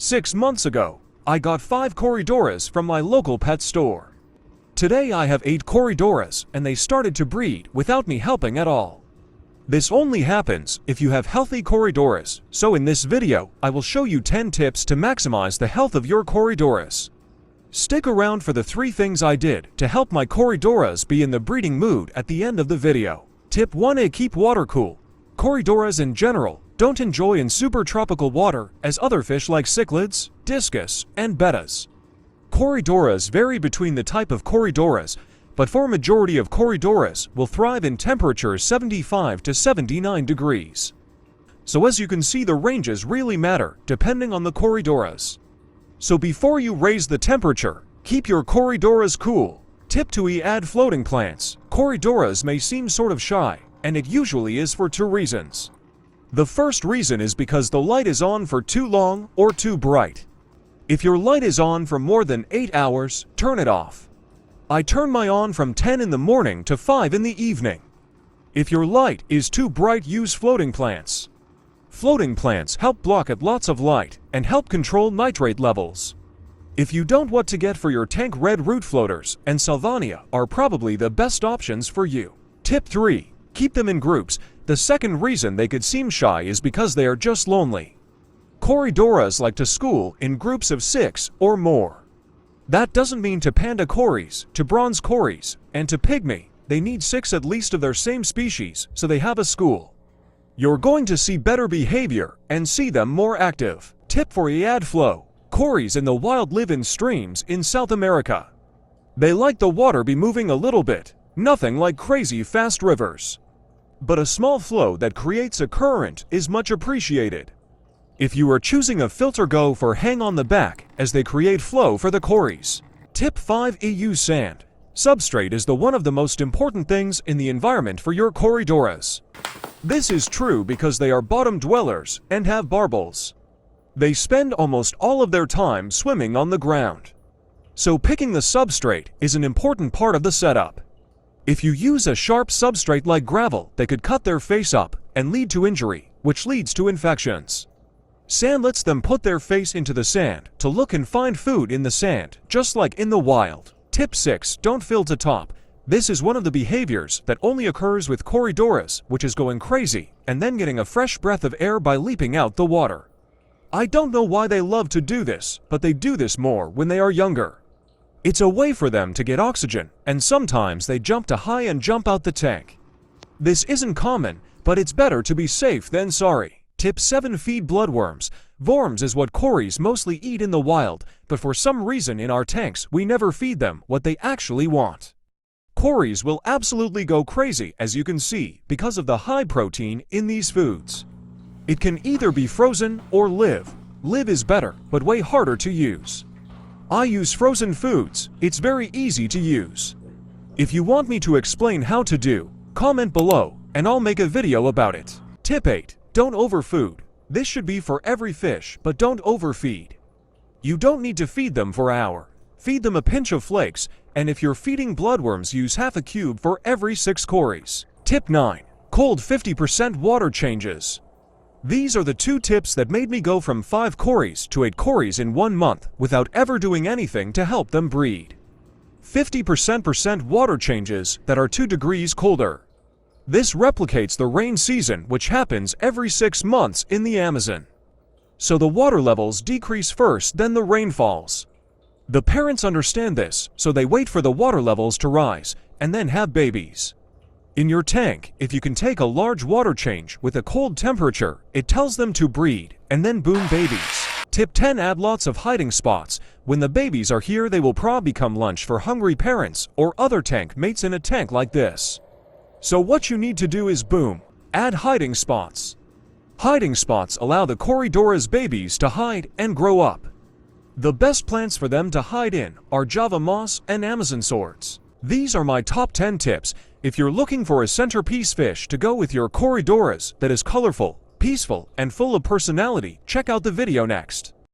6 months ago, I got 5 Corydoras from my local pet store. Today I have 8 Corydoras and they started to breed without me helping at all. This only happens if you have healthy Corydoras, so in this video, I will show you 10 tips to maximize the health of your Corydoras. Stick around for the 3 things I did to help my Corydoras be in the breeding mood at the end of the video. Tip 1a: keep water cool. Corydoras in general don't enjoy in super tropical water as other fish like cichlids, discus, and bettas. Corydoras vary between the type of Corydoras, but for majority of Corydoras will thrive in temperatures 75 to 79 degrees. So as you can see, the ranges really matter depending on the Corydoras. So before you raise the temperature, keep your Corydoras cool. Tip 2e: add floating plants. Corydoras may seem sort of shy, and it usually is for 2 reasons. The first reason is because the light is on for too long or too bright. If your light is on for more than 8 hours, turn it off. I turn my on from 10 in the morning to 5 in the evening. If your light is too bright, use floating plants. Floating plants help block out lots of light and help control nitrate levels. If you don't know what to get for your tank, red root floaters and salvinia are probably the best options for you. Tip 3: keep them in groups. The second reason they could seem shy is because they are just lonely. Corydoras like to school in groups of 6 or more. That doesn't mean to panda cories, to bronze cories, and to pygmy. They need 6 at least of their same species so they have a school. You're going to see better behavior and see them more active. Tip 4e: add flow. Cories in the wild live in streams in South America. They like the water be moving a little bit, nothing like crazy fast rivers. But a small flow that creates a current is much appreciated. If you are choosing a filter, go for hang on the back as they create flow for the cories. Tip 5e: use sand. Substrate is one of the most important things in the environment for your Corydoras. This is true because they are bottom dwellers and have barbels. They spend almost all of their time swimming on the ground. So picking the substrate is an important part of the setup. If you use a sharp substrate like gravel, they could cut their face up and lead to injury, which leads to infections. Sand lets them put their face into the sand to look and find food in the sand, just like in the wild. Tip 6: don't fill to top. This is one of the behaviors that only occurs with Corydoras, which is going crazy and then getting a fresh breath of air by leaping out the water. I don't know why they love to do this, but they do this more when they are younger. It's a way for them to get oxygen, and sometimes they jump too high and jump out the tank. This isn't common, but it's better to be safe than sorry. Tip 7: feed bloodworms. Worms is what cories mostly eat in the wild, but for some reason in our tanks we never feed them what they actually want. Cories will absolutely go crazy, as you can see, because of the high protein in these foods. It can either be frozen or live. Live is better, but way harder to use. I use frozen foods. It's very easy to use. If you want me to explain how to do, comment below and I'll make a video about it. Tip 8: don't overfood. This should be for every fish, but don't overfeed. You don't need to feed them for an hour. Feed them a pinch of flakes, and if you're feeding bloodworms, use half a cube for every 6 cories. Tip 9: cold 50% water changes. These are the 2 tips that made me go from 5 cories to 8 cories in 1 month without ever doing anything to help them breed. 50% water changes that are 2 degrees colder. This replicates the rain season, which happens every 6 months in the Amazon. So the water levels decrease first, then the rain falls. The parents understand this, so they wait for the water levels to rise and then have babies. In your tank, if you can take a large water change with a cold temperature, it tells them to breed, and then boom, babies. Tip 10: add lots of hiding spots. When the babies are here, they will probably become lunch for hungry parents or other tank mates in a tank like this. So what you need to do is boom, add hiding spots. Hiding spots allow the Corydoras babies to hide and grow up. The best plants for them to hide in are Java moss and Amazon swords. These are my top 10 tips. If you're looking for a centerpiece fish to go with your Corydoras that is colorful, peaceful, and full of personality, check out the video next.